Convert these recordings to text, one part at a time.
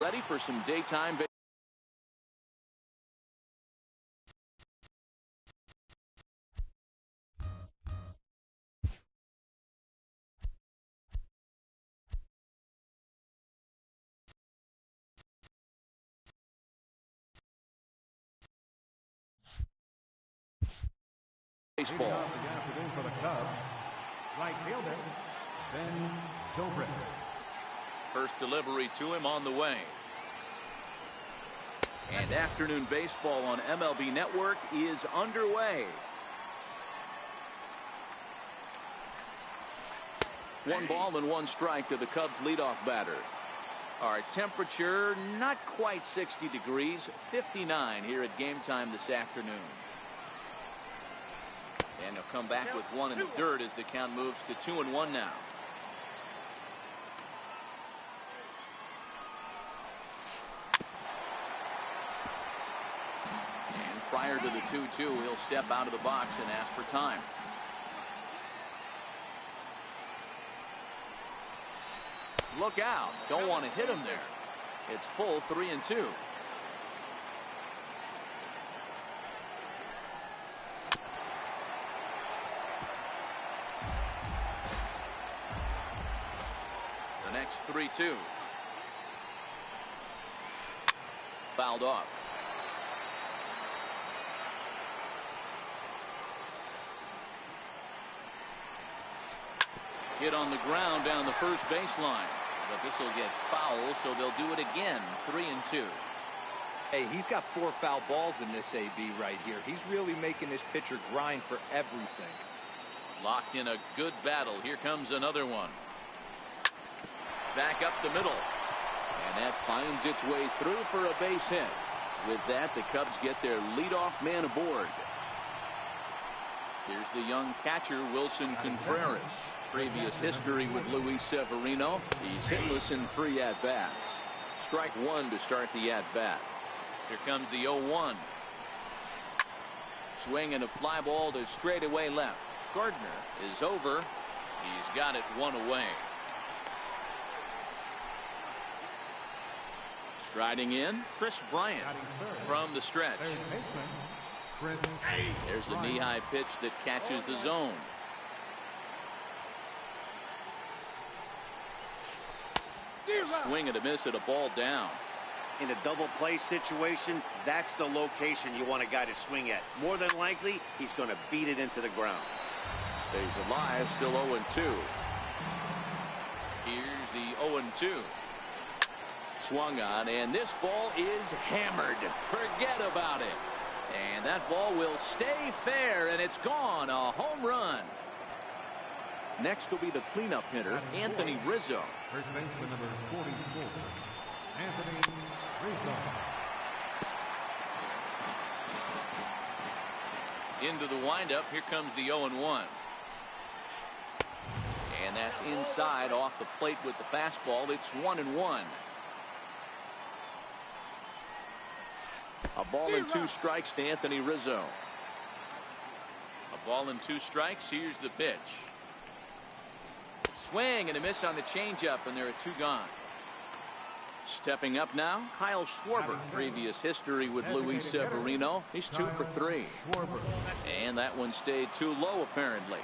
Ready for some daytime baseball. For the Cubs, right fielder, Ben Zobrist. First delivery to him on the way. And afternoon baseball on MLB Network is underway. One ball and one strike to the Cubs leadoff batter. Our temperature not quite 60 degrees, 59 here at game time this afternoon. And he'll come back with one in the dirt as the count moves to 2-1 now. And prior to the 2-2, he'll step out of the box and ask for time. Look out. Don't want to hit him there. It's full 3-2. The next 3-2. Fouled off. Hit on the ground down the first baseline. But this will get foul, so they'll do it again. 3-2. Hey, he's got 4 foul balls in this AB right here. He's really making this pitcher grind for everything. Locked in a good battle. Here comes another one. Back up the middle. And that finds its way through for a base hit. With that, the Cubs get their leadoff man aboard. Here's the young catcher, Wilson Contreras. Previous history with Luis Severino. He's hitless in 3 at-bats. Strike 1 to start the at-bat. Here comes the 0-1. Swing and a fly ball to straightaway left. Gardner is over. He's got it 1 away. Striding in, Chris Bryant from the stretch. There's a knee-high pitch that catches the zone. Swing and a miss at a ball down. In a double play situation, that's the location you want a guy to swing at. More than likely, he's going to beat it into the ground. Stays alive, still 0-2. Here's the 0-2. Swung on, and this ball is hammered. Forget about it. And that ball will stay fair, and it's gone. A home run. Next will be the cleanup hitter, Anthony Rizzo. First baseman number 44, Anthony Rizzo. Into the windup. Here comes the 0-1. And that's inside off the plate with the fastball. It's 1-1. A ball and 2 strikes to Anthony Rizzo. A ball and 2 strikes. Here's the pitch. Swing and a miss on the changeup, and there are 2 gone. Stepping up now, Kyle Schwarber. Previous history with Luis Severino. He's 2 for 3. And that one stayed too low, apparently.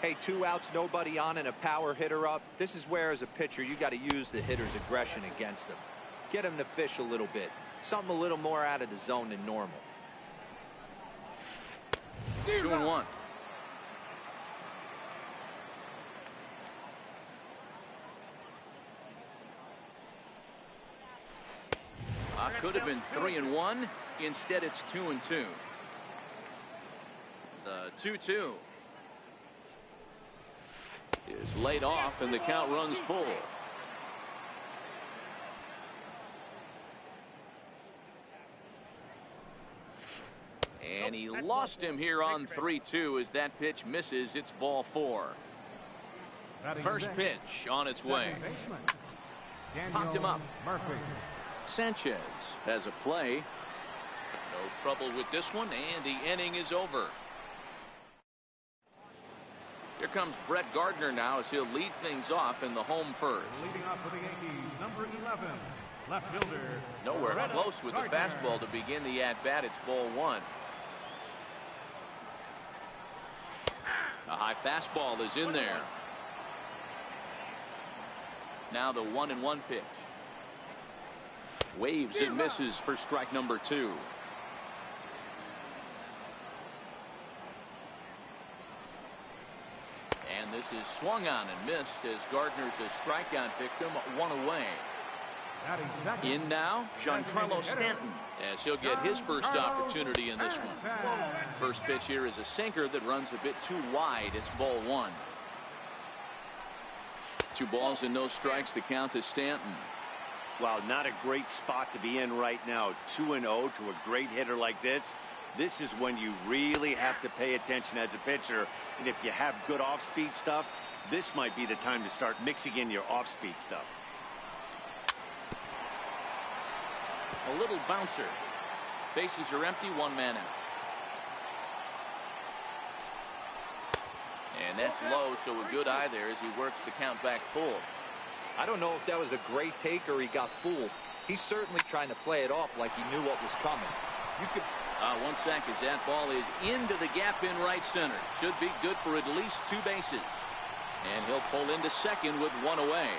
Hey, 2 outs, nobody on, and a power hitter up. This is where, as a pitcher, you got to use the hitter's aggression against him. Get him to fish a little bit. Something a little more out of the zone than normal. 2-1. Could have been 3-1. Instead, it's 2-2. The 2-2 is laid off, and the count runs full. And he lost him here on 3-2 as that pitch misses. It's ball 4. First pitch on its way. Popped him up. Sanchez has a play. No trouble with this one, and the inning is over. Here comes Brett Gardner now as he'll lead things off in the home first. Leading off for the Yankees, number 11, Left fielder. Nowhere close with the fastball to begin the at-bat. It's ball one. A high fastball is in there. Now the 1-1 pitch. Waves and misses for strike number 2. And this is swung on and missed as Gardner's a strikeout victim, 1 away. In now, Giancarlo Stanton, as he'll get his first opportunity in this one. First pitch here is a sinker that runs a bit too wide. It's ball 1. 2 balls and no strikes. The count to Stanton. Wow, not a great spot to be in right now. 2-0 to a great hitter like this. This is when you really have to pay attention as a pitcher. And if you have good off-speed stuff, this might be the time to start mixing in your off-speed stuff. A little bouncer. Bases are empty, 1 man out. And that's low, so a good eye there as he works the count back full. I don't know if that was a great take or he got fooled. He's certainly trying to play it off like he knew what was coming. You could. 1 sec as that ball is into the gap in right center. Should be good for at least 2 bases. And he'll pull into second with 1 away.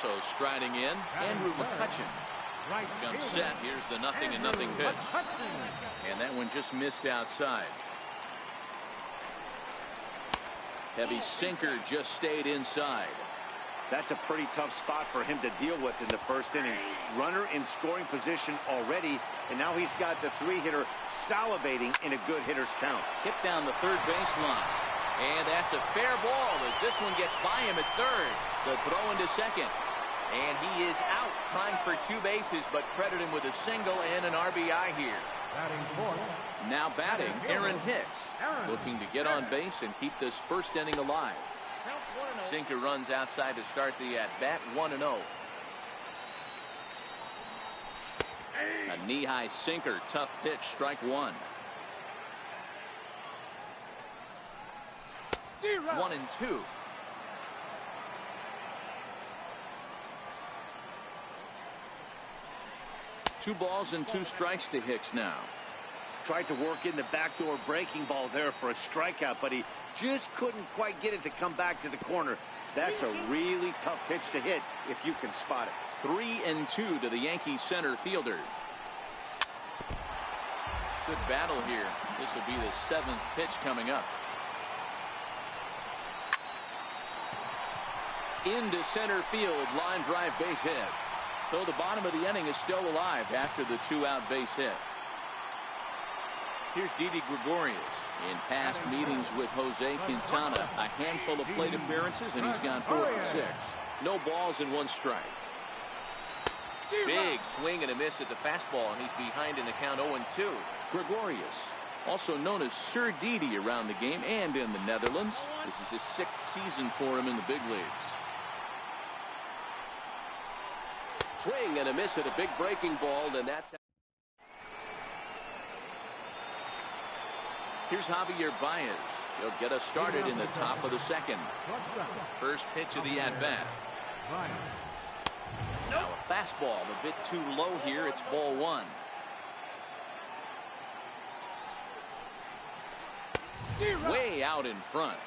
So striding in, Andrew McCutchen. Comes set. Here's the 0-0 pitch. And that one just missed outside. Heavy sinker just stayed inside. That's a pretty tough spot for him to deal with in the first inning. Runner in scoring position already, and now he's got the 3-hitter salivating in a good hitter's count. Hit down the third baseline. And that's a fair ball as this one gets by him at third. The throw into second. And he is out trying for 2 bases, but credit him with a single and an RBI here. Now batting, Aaron Hicks, looking to get on base and keep this first inning alive. Sinker runs outside to start the at-bat, 1-0. A knee-high sinker, tough pitch, strike 1. 1-2. Two balls and 2 strikes to Hicks now. Tried to work in the backdoor breaking ball there for a strikeout, but he just couldn't quite get it to come back to the corner. That's a really tough pitch to hit if you can spot it. 3-2 to the Yankees center fielder. Good battle here. This will be the 7th pitch coming up. Into center field, line drive base hit. So the bottom of the inning is still alive after the 2-out base hit. Here's Didi Gregorius. In past meetings with Jose Quintana, a handful of plate appearances, and he's gone 4 for 6. No balls and 1 strike. Big swing and a miss at the fastball, and he's behind in the count 0-2. Gregorius, also known as Sir Didi around the game and in the Netherlands. This is his 6th season for him in the big leagues. Swing and a miss at a big breaking ball, and that's. Here's Javier Baez. He'll get us started in the top of the 2nd. First pitch of the at-bat. Now a fastball a bit too low here. It's ball 1. Way out in front.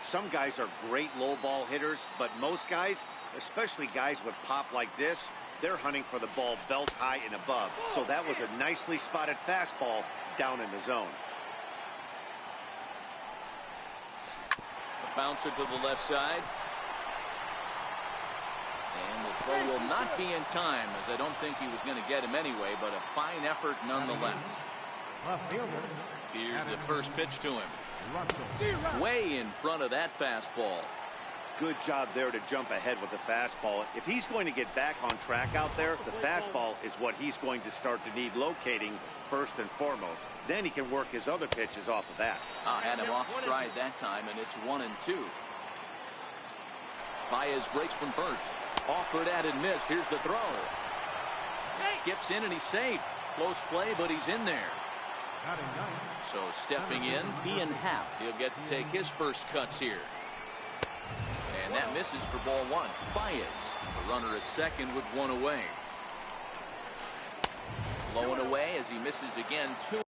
Some guys are great low ball hitters, but most guys, especially guys with pop like this, they're hunting for the ball belt high and above. So that was a nicely spotted fastball down in the zone. Bouncer to the left side. And the throw will not be in time, as I don't think he was going to get him anyway, but a fine effort nonetheless. Here's the first pitch to him. Way in front of that fastball. Good job there to jump ahead with the fastball. If he's going to get back on track out there, the fastball is what he's going to start to need locating first and foremost. Then he can work his other pitches off of that. Had him off stride that time, and it's 1-2. Baez breaks from first. Offered at and missed. Here's the throw. Skips in and he's safe. Close play, but he's in there. So stepping in, Ian Happ. He'll get to take his first cuts here. And that misses for ball one. Baez, the runner at second with one away. Low and away as he misses again. 2.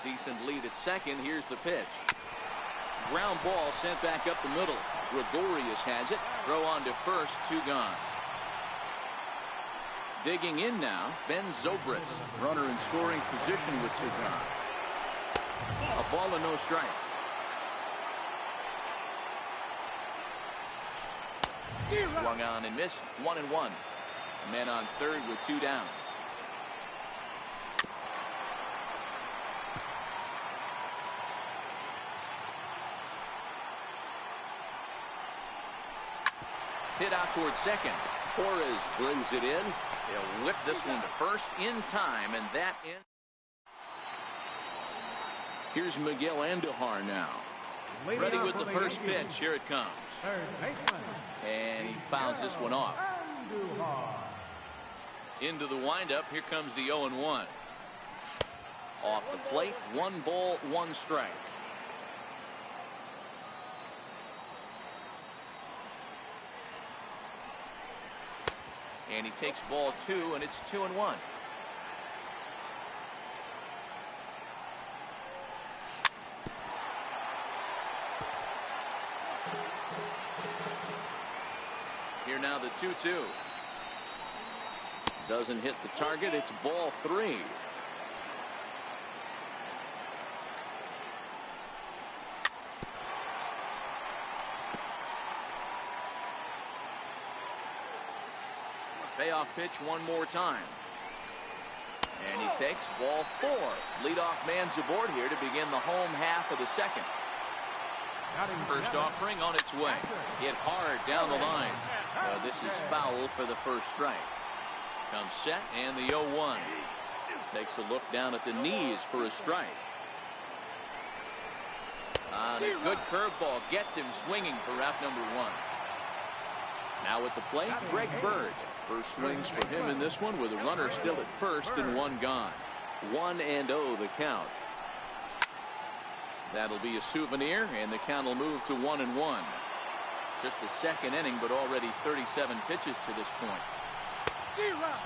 Decent lead at second. Here's the pitch. Ground ball sent back up the middle. Gregorius has it. Throw on to first. 2 gone. Digging in now, Ben Zobrist. Runner in scoring position with 2 gone. A ball and no strikes. Swung on and missed. 1-1. Men on third with 2 down. Hit out towards second. Torres brings it in. He'll whip this one to first in time, and that ends. Here's Miguel Andujar now. Ready with the first pitch. Here it comes. And he fouls this one off. Into the windup. Here comes the 0-1. Off the plate. 1 ball, 1 strike. And he takes ball 2, and it's 2-1. Here now the 2-2. Doesn't hit the target. It's ball 3. Payoff pitch one more time. And he takes ball 4. Leadoff man's aboard here to begin the home half of the second. First offering on its way. Hit hard down the line. This is foul for the first strike. Comes set and the 0-1. Takes a look down at the knees for a strike. And a good curveball gets him swinging for out number 1. Now at the plate, Greg Bird. First swings for him in this one with a runner still at first and 1 gone. 1-0 the count. That'll be a souvenir, and the count will move to 1-1. Just the second inning, but already 37 pitches to this point.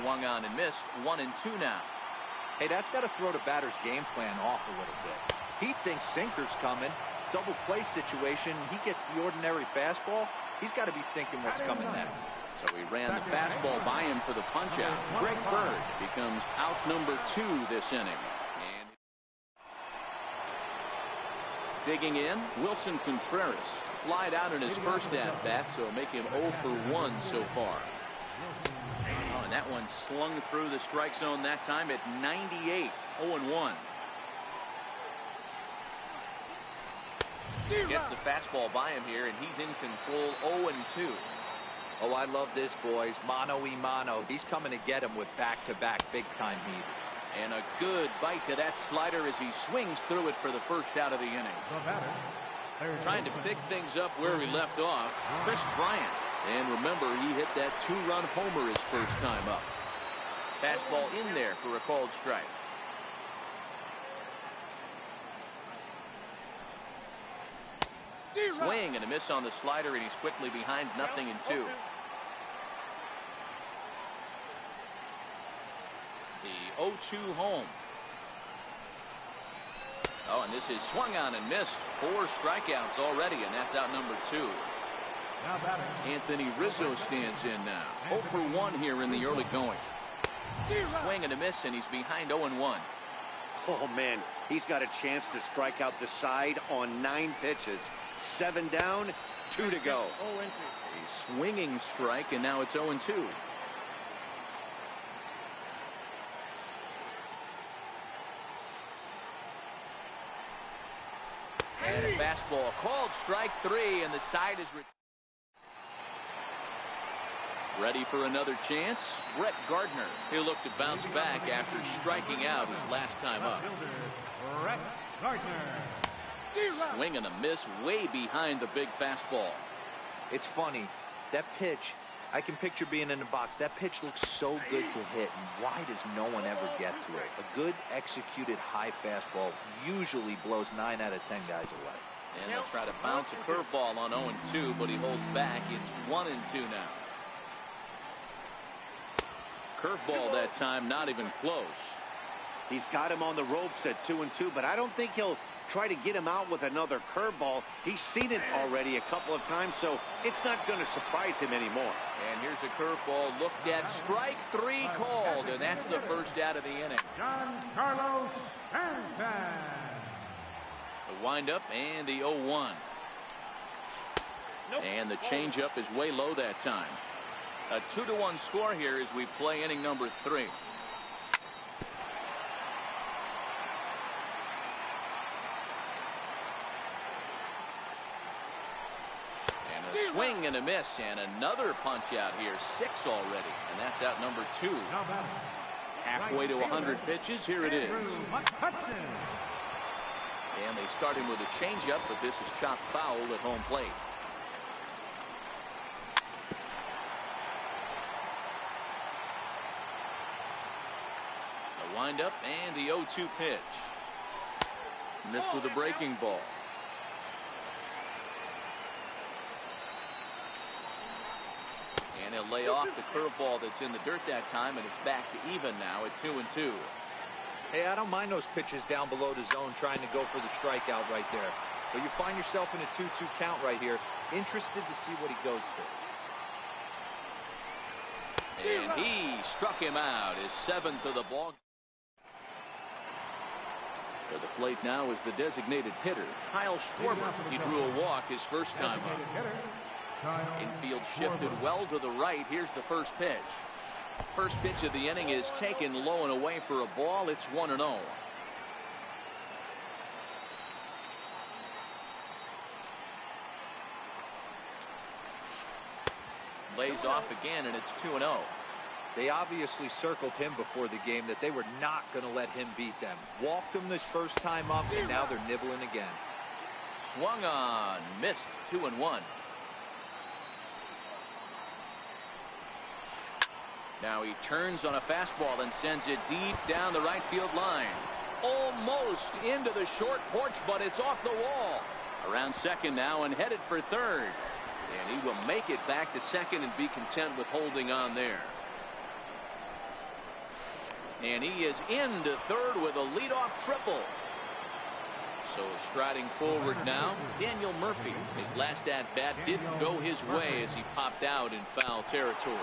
Swung on and missed. 1-2 now. Hey, that's got to throw the batter's game plan off a little bit. He thinks sinker's coming. Double play situation. He gets the ordinary fastball. He's got to be thinking what's coming next. So he ran the fastball by him for the punch out. Greg Bird becomes out number 2 this inning. And digging in, Wilson Contreras. Flied out in his first at bat, so make him 0 for 1 so far. Oh, and that one slung through the strike zone that time at 98. 0-1. Gets the fastball by him here, and he's in control. 0-2. Oh, I love this, boys. Mano-y-mano. He's coming to get him with back-to-back big-time heaters. And a good bite to that slider as he swings through it for the first out of the inning. Trying to pick things up where we left off, Chris Bryant. And remember, he hit that 2-run homer his first time up. Fastball in there for a called strike. Swing and a miss on the slider, and he's quickly behind 0-2. The 0-2 home. Oh, and this is swung on and missed. 4 strikeouts already, and that's out number 2. Anthony Rizzo stands in now. 0 for 1 here in the early going. Swing and a miss, and he's behind 0-1. Oh, man, he's got a chance to strike out the side on 9 pitches. 7 down, 2 to go. A swinging strike, and now it's 0-2. And a fastball called strike 3, and the side is Ready for another chance? Brett Gardner. He'll look to bounce back after striking out his last time up. Brett Gardner. Swing and a miss way behind the big fastball. It's funny. That pitch, I can picture being in the box. That pitch looks so good to hit, and why does no one ever get to it? A good executed high fastball usually blows 9 out of 10 guys away. And they'll try to bounce a curveball on 0-2, but he holds back. It's 1-2 now. Curveball that time, not even close. He's got him on the ropes at 2-2, but I don't think he'll try to get him out with another curveball. He's seen it already a couple of times, so it's not going to surprise him anymore. And here's a curveball looked at. Strike 3 called, and that's the first out of the inning. Giancarlo Stanton. The windup and the 0-1. Nope. And the changeup is way low that time. A 2-1 score here as we play inning number 3. Swing and a miss, and another punch out here. 6 already, and that's out number 2. Halfway to 100 pitches. Here it is. And they start him with a changeup, but this is chopped foul at home plate. The windup and the 0-2 pitch. Missed with a breaking ball. And he'll lay off the curveball that's in the dirt that time, and it's back to even now at 2-2. Hey, I don't mind those pitches down below the zone trying to go for the strikeout right there. But you find yourself in a 2-2 count right here. Interested to see what he goes to. And he struck him out, his 7th of the ball. For the plate now is the designated hitter, Kyle Schwarber. He drew a walk his first time up. Infield shifted well to the right. Here's the first pitch. First pitch of the inning is taken low and away for a ball. It's 1-0. Lays off again, and it's 2-0. They obviously circled him before the game that they were not going to let him beat them. Walked him this first time up, and now they're nibbling again. Swung on, missed. 2-1. Now he turns on a fastball and sends it deep down the right field line. Almost into the short porch, but it's off the wall. Around second now and headed for third. And he will make it back to second and be content with holding on there. And he is into third with a leadoff triple. So striding forward now, Daniel Murphy. His last at-bat didn't go his way as he popped out in foul territory.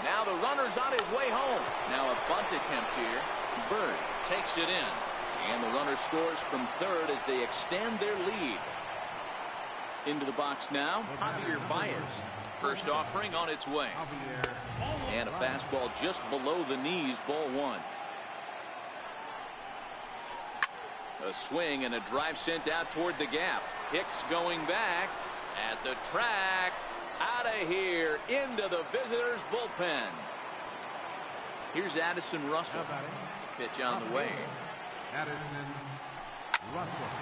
Now the runner's on his way home. Now a bunt attempt here. Bird takes it in. And the runner scores from third as they extend their lead. Into the box now, Javier Baez. First offering on its way. And a fastball just below the knees, ball 1. A swing and a drive sent out toward the gap. Hicks going back at the track. Out of here into the visitors' bullpen. Here's Addison Russell. Pitch on the way.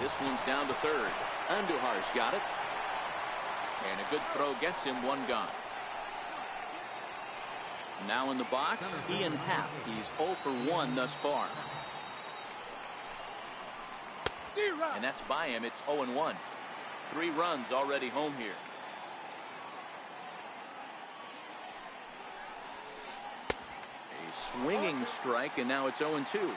This one's down to third. Andujar's got it. And a good throw gets him 1 gone. Now in the box, Ian Happ. He's 0 for 1 thus far. And that's by him. It's 0-1. 3 runs already home here. A swinging strike, and now it's 0-2.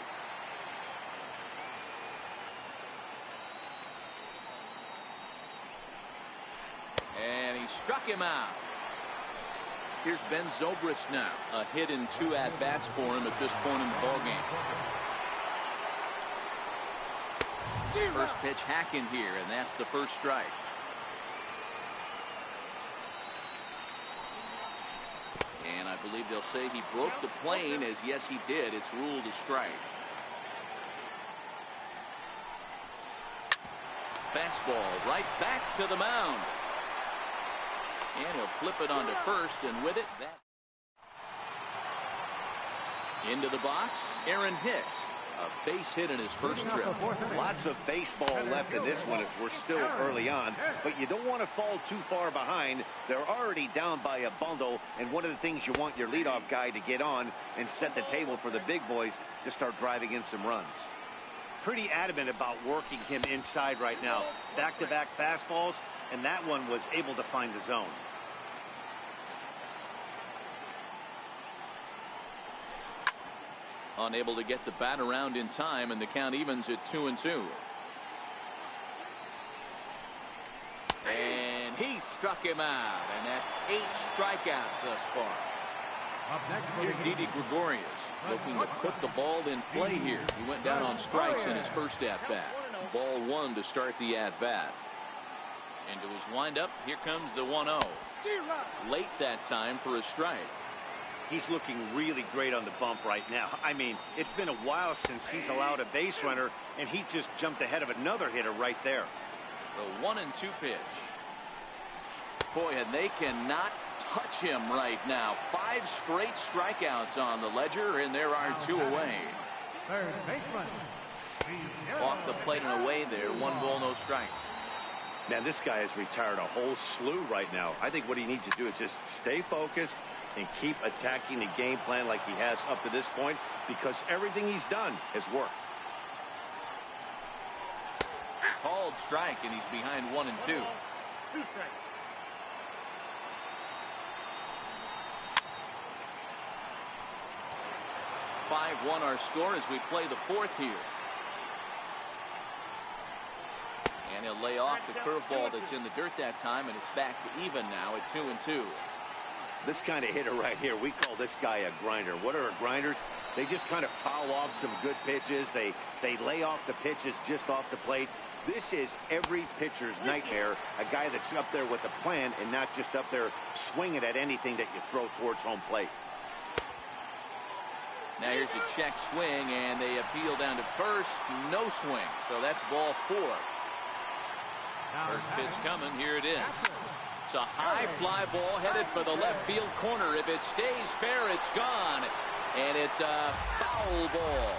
And he struck him out. Here's Ben Zobrist now. A hit in 2 at-bats for him at this point in the ballgame. First pitch hack in here, and that's the first strike. And I believe they'll say he broke the plane, as yes he did. It's ruled a strike. Fastball right back to the mound. And he'll flip it onto first, and with it, that into the box, Aaron Hicks. A base hit in his first trip. Lots of baseball left in this one as we're still early on, but you don't want to fall too far behind. They're already down by a bundle, and one of the things you want your leadoff guy to get on and set the table for the big boys to start driving in some runs. Pretty adamant about working him inside right now. Back-to-back fastballs, and that one was able to find the zone. Unable to get the bat around in time, and the count evens at 2-2. And he struck him out, and that's 8 strikeouts thus far. Here's Didi Gregorius looking to put the ball in play here. He went down on strikes in his first at-bat. Ball 1 to start the at-bat. Into his windup, here comes the 1-0. Late that time for a strike. He's looking really great on the bump right now. I mean, it's been a while since he's allowed a base runner, and he just jumped ahead of another hitter right there. The 1-2 pitch. Boy, and they cannot touch him right now. 5 straight strikeouts on the ledger, and there are 2 away. Third baseman. Off the plate and away there. 1 ball, no strikes. Man, this guy has retired a whole slew right now. I think what he needs to do is just stay focused and keep attacking the game plan like he has up to this point, because everything he's done has worked. Called strike, and he's behind 1 and 2. 2 strikes. (5-1) our score as we play the 4th here. And he'll lay off the curveball that's in the dirt that time, and it's back to even now at 2-2. This kind of hitter right here, we call this guy a grinder. What are grinders? They just kind of foul off some good pitches. They lay off the pitches just off the plate. This is every pitcher's nightmare, a guy that's up there with a plan and not just up there swinging at anything that you throw towards home plate. Now here's a check swing, and they appeal down to first. No swing, so that's ball 4. First pitch coming. Here it is. It's a high fly ball headed for the left field corner. If it stays fair, it's gone. And it's a foul ball.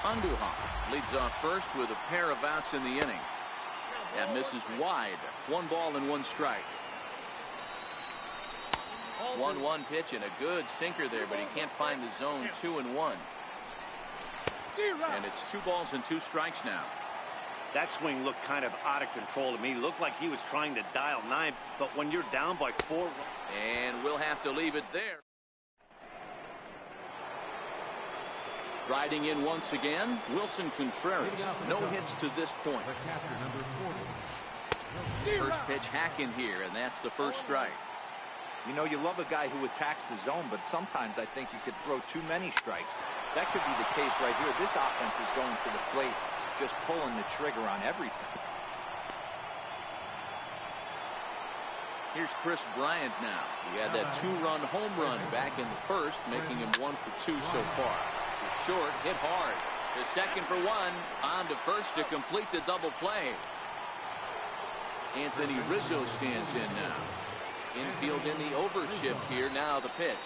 Andujar leads off first with a pair of outs in the inning. That misses wide. 1 ball and 1 strike. 1-1 pitch and a good sinker there, but he can't find the zone. 2-1. And it's 2 balls and 2 strikes now. That swing looked kind of out of control to me. Looked like he was trying to dial 9, but when you're down by 4. And we'll have to leave it there. Riding in once again, Wilson Contreras. No hits to this point. First pitch hack in here, and that's the first strike. You know, you love a guy who attacks the zone, but sometimes I think you could throw too many strikes. That could be the case right here. This offense is going to the plate, just pulling the trigger on everything. Here's Chris Bryant now. He had that 2-run home run back in the first, making him 1 for 2 so far. To short, hit hard. To second for 1. On to first to complete the double play. Anthony Rizzo stands in now. Infield in the overshift here. Now the pitch.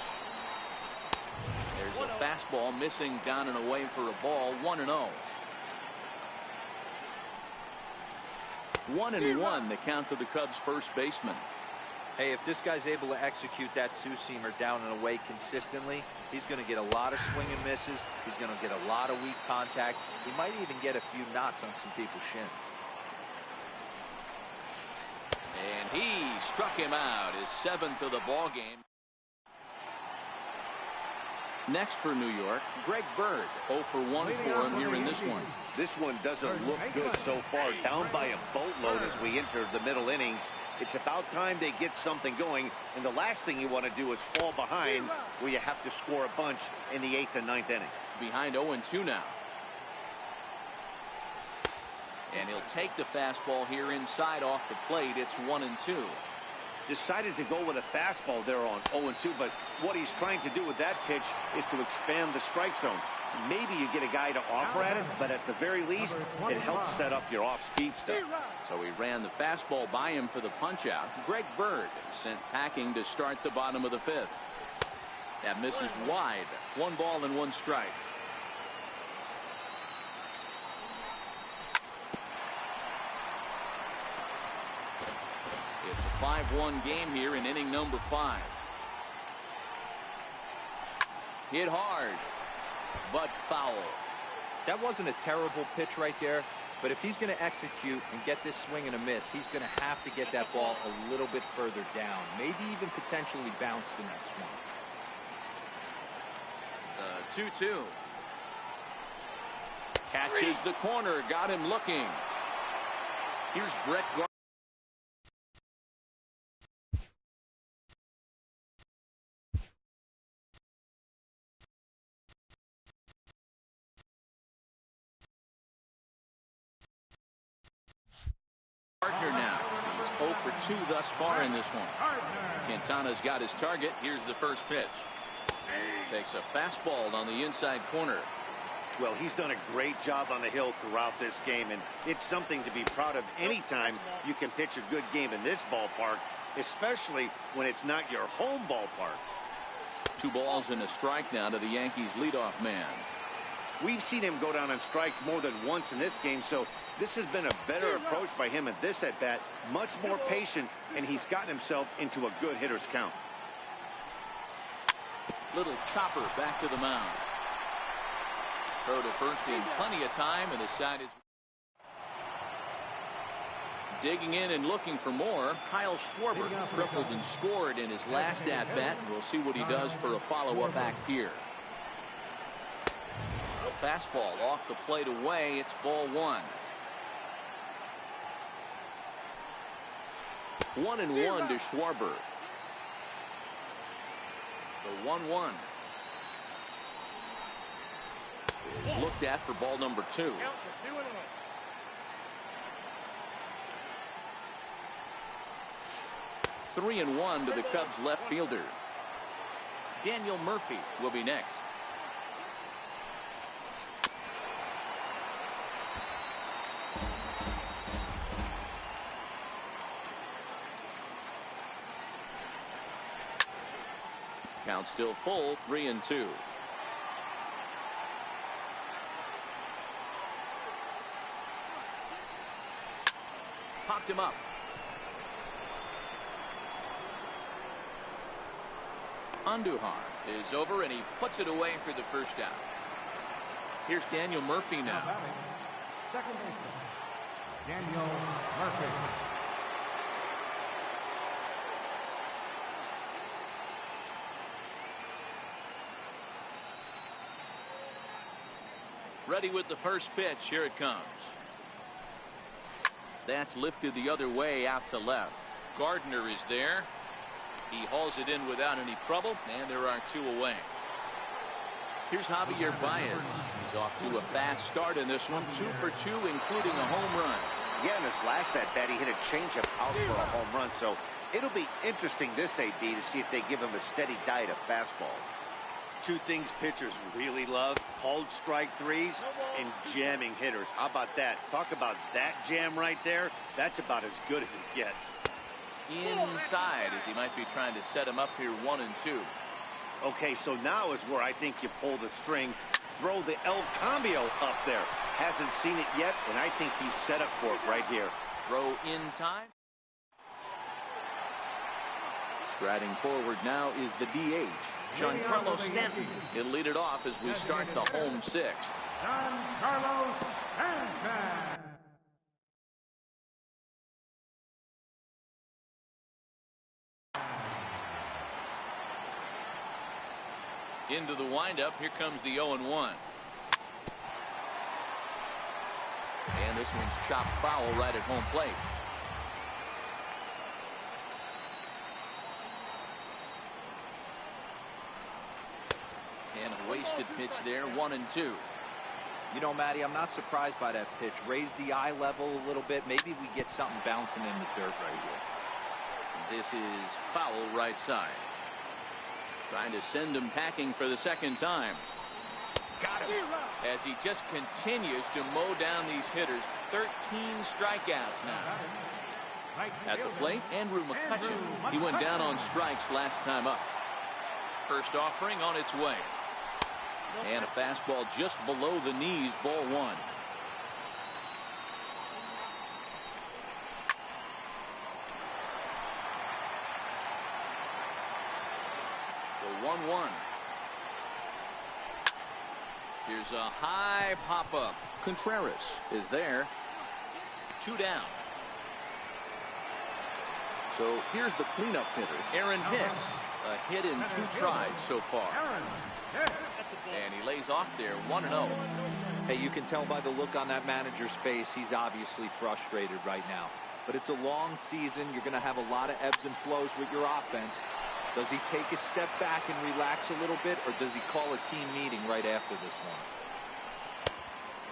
There's a fastball missing down and away for a ball. 1-0. 1-1 the count to the Cubs first baseman. Hey, if this guy's able to execute that two-seamer down and away consistently, he's going to get a lot of swing and misses. He's going to get a lot of weak contact. He might even get a few knots on some people's shins. And he struck him out, his 7th of the ball game. Next for New York, Greg Bird. 0 for 1 for him here in this one. This one doesn't look good so far. Down by a boatload as we enter the middle innings. It's about time they get something going, and the last thing you want to do is fall behind where you have to score a bunch in the 8th and 9th inning. Behind 0-2 now. And he'll take the fastball here inside off the plate. It's 1-2. Decided to go with a fastball there on 0-2, but what he's trying to do with that pitch is to expand the strike zone. Maybe you get a guy to offer at it, but at the very least, it helps set up your off-speed stuff. So he ran the fastball by him for the punch-out. Greg Bird sent packing to start the bottom of the 5th. That misses wide. 1 ball and 1 strike. It's a 5-1 game here in inning number 5. Hit hard, but foul. That wasn't a terrible pitch right there, but if he's going to execute and get this swing and a miss, he's going to have to get that ball a little bit further down, maybe even potentially bounce the next one. The 2-2. Catches the corner, got him looking. Here's Brett Gardner. Now. He's 0 for 2 thus far in this one. Quintana's got his target. Here's the first pitch. Takes a fastball on the inside corner. Well, he's done a great job on the hill throughout this game, and it's something to be proud of anytime you can pitch a good game in this ballpark, especially when it's not your home ballpark. 2 balls and a strike now to the Yankees leadoff man. We've seen him go down on strikes more than once in this game, so this has been a better approach by him at this at-bat, much more patient, and he's gotten himself into a good hitter's count. Little chopper back to the mound. Throw to first in plenty of time, and the side is digging in and looking for more. Kyle Schwarber tripled and scored in his last at-bat, and we'll see what he does for a follow-up act here. A fastball off the plate away. It's ball 1. 1-1 to Schwarber. The 1-1 is looked at for ball number 2. 3-1 to the Cubs left fielder. Daniel Murphy will be next. Count still full, 3-2. Popped him up. Andujar is over, and he puts it away for the first out. Here's Daniel Murphy now. Second baseman, Daniel Murphy. Ready with the first pitch. Here it comes. That's lifted the other way out to left. Gardner is there. He hauls it in without any trouble, and there are 2 away. Here's Javier Baez. He's off to a fast start in this one. 2 for 2, including a home run. Yeah, in his last at-bat, he hit a changeup out for a home run, so it'll be interesting this AB to see if they give him a steady diet of fastballs. 2 things pitchers really love: called strike threes and jamming hitters. How about that? Talk about that jam right there. That's about as good as it gets. Inside, as he might be trying to set him up here, 1-2. Okay, so now is where I think you pull the string. Throw the El Cambio up there. Hasn't seen it yet, and I think he's set up for it right here. Throw in time. Striding forward now is the DH, Giancarlo Stanton. He'll lead it off as we start the home 6th. Giancarlo Stanton. Into the windup. Here comes the 0-1. And this one's chopped foul right at home plate. And a wasted pitch there, 1-2. You know, Matty, I'm not surprised by that pitch. Raise the eye level a little bit. Maybe we get something bouncing in the dirt right here. This is foul right side. Trying to send him packing for the second time. Got him. As he just continues to mow down these hitters. 13 strikeouts now. At the plate, Andrew McCutchen. He went down on strikes last time up. First offering on its way. And a fastball just below the knees, ball one. The 1-1. Here's a high pop-up. Contreras is there. 2 down. So here's the cleanup hitter, Aaron Hicks. A hit in 2 tries so far. And he lays off there, 1-0. Hey, you can tell by the look on that manager's face, he's obviously frustrated right now. But it's a long season. You're going to have a lot of ebbs and flows with your offense. Does he take a step back and relax a little bit, or does he call a team meeting right after this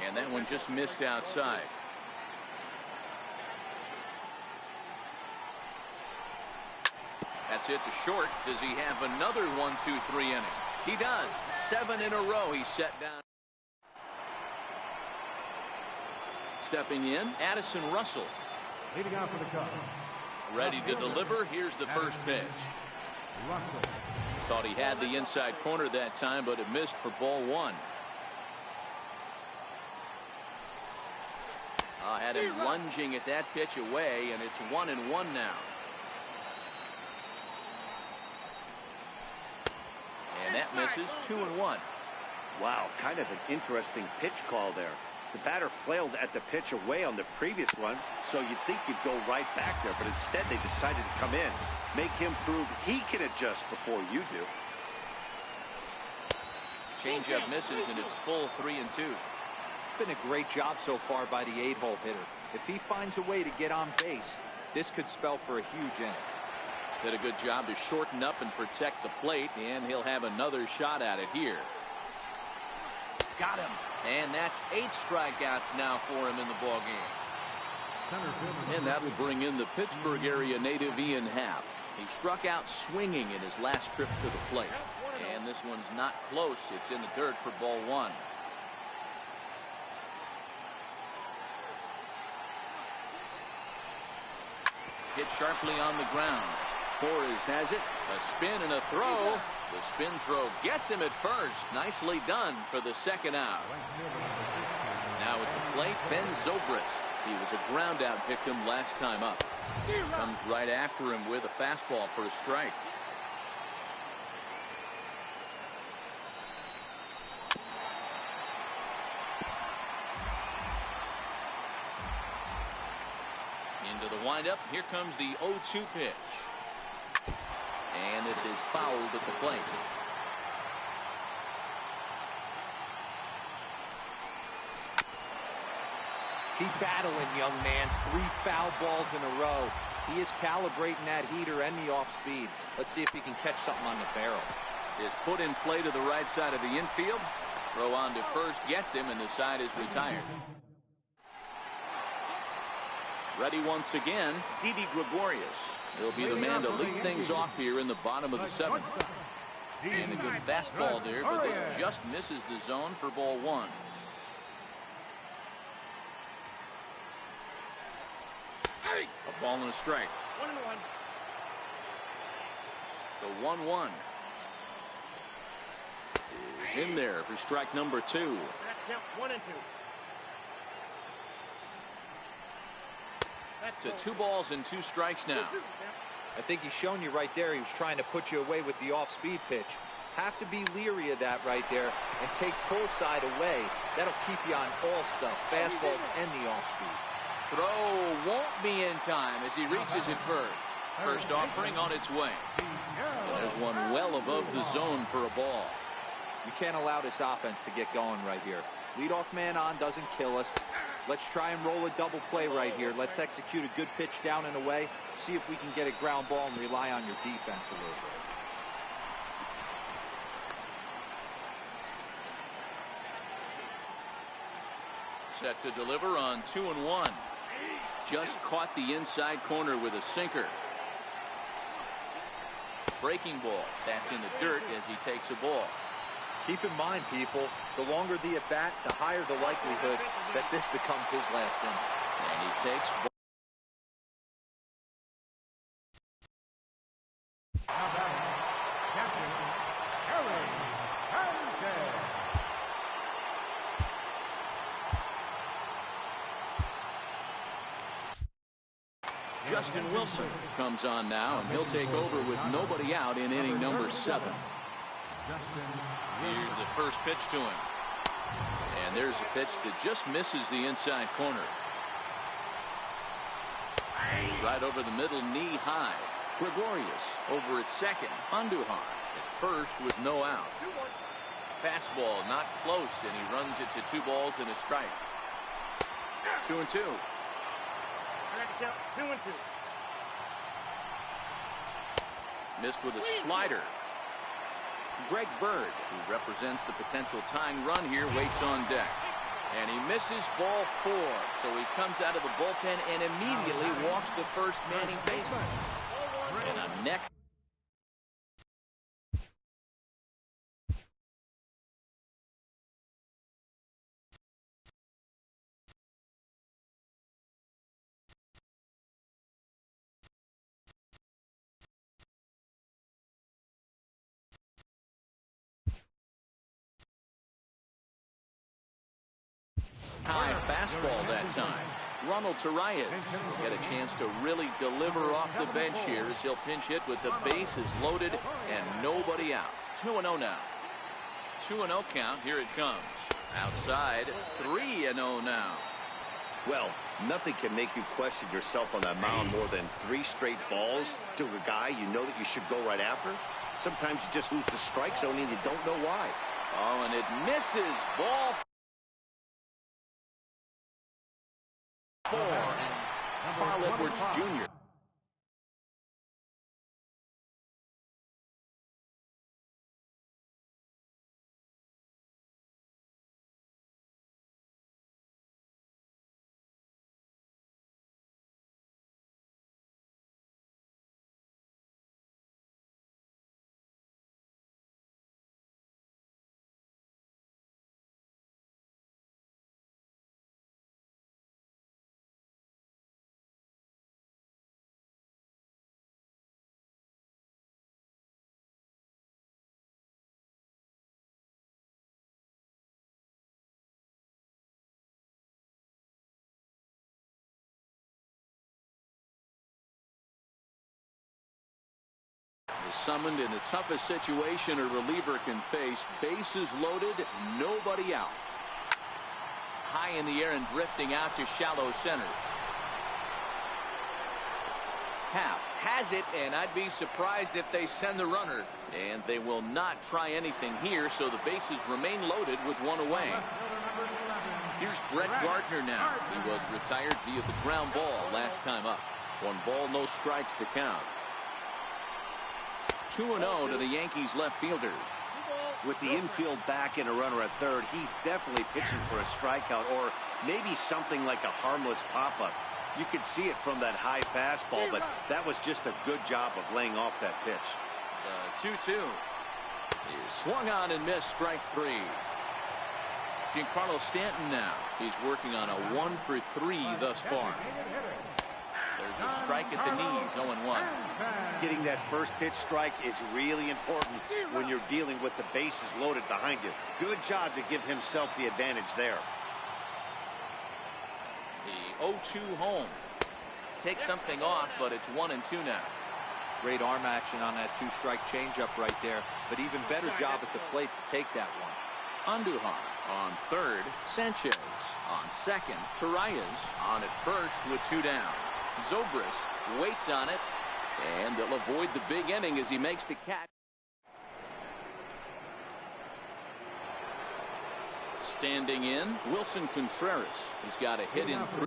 one? And that one just missed outside. That's it to short. Does he have another 1-2-3 inning? He does. 7 in a row he set down. Stepping in, Addison Russell. Leading off for the Cubs. Ready to deliver. Here's the first pitch. Thought he had the inside corner that time, but it missed for ball one. Had him lunging at that pitch away, and it's 1-1 now. And that misses. 2-1. Wow, kind of an interesting pitch call there. The batter flailed at the pitch away on the previous one, so you'd think you'd go right back there, but instead they decided to come in, make him prove he can adjust before you do. Changeup misses, and it's full 3-2. It's been a great job so far by the 8-hole hitter. If he finds a way to get on base, this could spell for a huge inning. Did a good job to shorten up and protect the plate, and he'll have another shot at it here. Got him. And that's 8 strikeouts now for him in the ballgame. And that will bring in the Pittsburgh area native Ian Happ. He struck out swinging in his last trip to the plate. And this one's not close. It's in the dirt for ball one. Hit sharply on the ground. Torres has it. A spin and a throw. The spin throw gets him at first. Nicely done for the second out. Now at the plate, Ben Zobrist. He was a ground out victim last time up. Comes right after him with a fastball for a strike. Into the windup. Here comes the 0-2 pitch. And this is fouled at the plate. Keep battling, young man. 3 foul balls in a row. He is calibrating that heater and the off speed. Let's see if he can catch something on the barrel. Is put in play to the right side of the infield. Throw on to first gets him, and the side is retired. Ready once again, Didi Gregorius. He'll be the man to lead things off here in the bottom of the 7th. And a good fastball there, but this just misses the zone for ball one. A ball and a strike. 1-1. The 1-1 is in there for strike number 2. 1-2. To 2 balls and 2 strikes now. I think he's shown you right there. He was trying to put you away with the off-speed pitch. Have to be leery of that right there and take pull side away. That'll keep you on all stuff, fastballs and the off-speed. Throw won't be in time as he reaches it first. First offering on its way. There's one well above the zone for a ball. You can't allow this offense to get going right here. Leadoff man on doesn't kill us. Let's try and roll a double play right here. Let's execute a good pitch down and away. See if we can get a ground ball and rely on your defense a little bit. Set to deliver on 2-1. Just caught the inside corner with a sinker. breaking ball. That's in the dirt as he takes a ball. Keep in mind, people, the longer the at-bat, the higher the likelihood that this becomes his last inning. And he takes ball. Justin Wilson comes on now, and he'll take over with nobody out in inning number 7. Here's the first pitch to him. And there's a pitch that just misses the inside corner. Right over the middle, knee high. Gregorius over at second. Andujar at first with no outs. Fastball not close, and he runs it to 2 balls and a strike. 2-2. 2-2. Missed with a slider. Greg Bird, who represents the potential tying run here, waits on deck. And he misses ball 4. So he comes out of the bullpen and immediately walks the first Manning baseman. And a neck. High fastball that time. Ronald Torreyes will get a chance to really deliver off the bench here as he'll pinch hit with the bases loaded and nobody out. 2-0 now. 2-0 count. Here it comes. Outside, 3-0 now. Well, nothing can make you question yourself on that mound more than 3 straight balls to a guy you know that you should go right after. Sometimes you just lose the strike zone and you don't know why. Oh, and it misses. Ball 4. And Carl Edwards Jr. Summoned in the toughest situation a reliever can face. Bases loaded, nobody out. High in the air and drifting out to shallow center. Happ has it, and I'd be surprised if they send the runner. And they will not try anything here, so the bases remain loaded with 1 away. Here's Brett Gardner now. He was retired via the ground ball last time up. 1 ball, no strikes to count. 2-0 to the Yankees left fielder. With the infield back and a runner at third, he's definitely pitching for a strikeout or maybe something like a harmless pop-up. You could see it from that high fastball, but that was just a good job of laying off that pitch. 2-2. He swung on and missed, strike 3. Giancarlo Stanton now. He's working on a 1-for-3 thus far. There's a strike at the knees, 0-1. Getting that first pitch strike is really important when you're dealing with the bases loaded behind you. Good job to give himself the advantage there. The 0-2 home. Takes something off, but it's 1-2 now. Great arm action on that 2-strike changeup right there, but even better job at the plate to take that one. Andujar on third. Sanchez on second. Torreyes on at first with 2 down. Zobrist waits on it, and they'll avoid the big inning as he makes the catch. Standing in, Wilson Contreras. He's got a hit in 3.